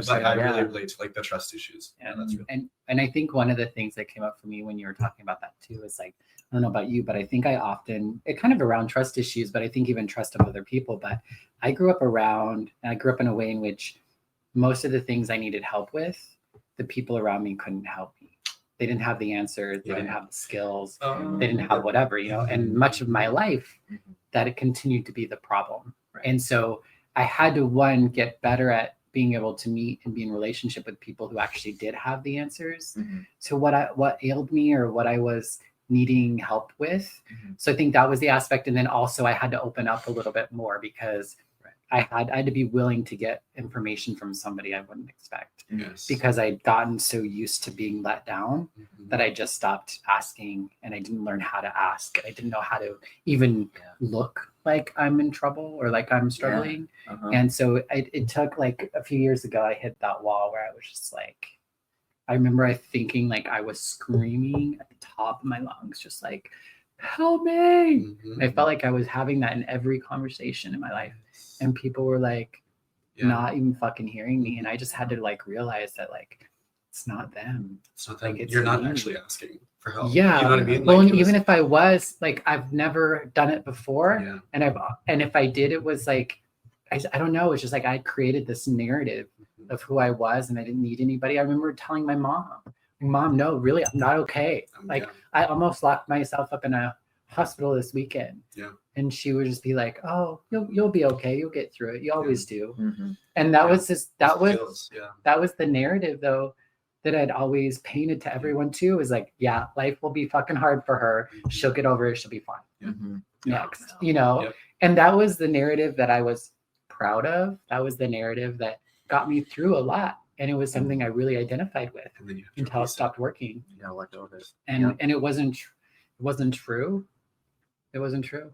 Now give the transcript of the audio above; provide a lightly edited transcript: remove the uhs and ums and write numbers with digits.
But I really relate to like the trust issues. Yeah, that's really. And I think one of the things that came up for me when you were talking about that too is like, I don't know about you, but I think it kind of around trust issues, but I think even trust of other people. But I grew up in a way in which most of the things I needed help with, the people around me couldn't help me. They didn't have the answers. They didn't have the skills. They didn't have whatever, and much of my life that it continued to be the problem. Right. And so I had to get better at being able to meet and be in relationship with people who actually did have the answers to what ailed me or what I was needing help with. So I think that was the aspect. And then also I had to open up a little bit more because I had to be willing to get information from somebody I wouldn't expect because I'd gotten so used to being let down that I just stopped asking and I didn't learn how to ask. I didn't know how to even look like I'm in trouble or like I'm struggling. And so it took like a few years ago, I hit that wall where I was just like, I remember thinking like I was screaming at the top of my lungs, just like, help me. I felt like I was having that in every conversation in my life. And people were like not even fucking hearing me. And I just had to like realize that like, it's not them. It's not them. Like, you're not actually asking for help. Yeah. You know what I mean? Well, like, even if I was like, I've never done it before. Yeah. And if I did, it was like, I don't know. It's just like, I created this narrative of who I was and I didn't need anybody. I remember telling my mom, no, really, I'm not okay. I almost locked myself up in a hospital this weekend. Yeah. And she would just be like, oh, you'll be okay. You'll get through it. You always do. And that was that was the narrative though, that I'd always painted to everyone too, is like, yeah, life will be fucking hard for her. She'll get over it. She'll be fine. Next, and that was the narrative that I was proud of. That was the narrative that got me through a lot. And it was something I really identified with until it stopped working. Yeah, let go of it. And it wasn't true. It wasn't true.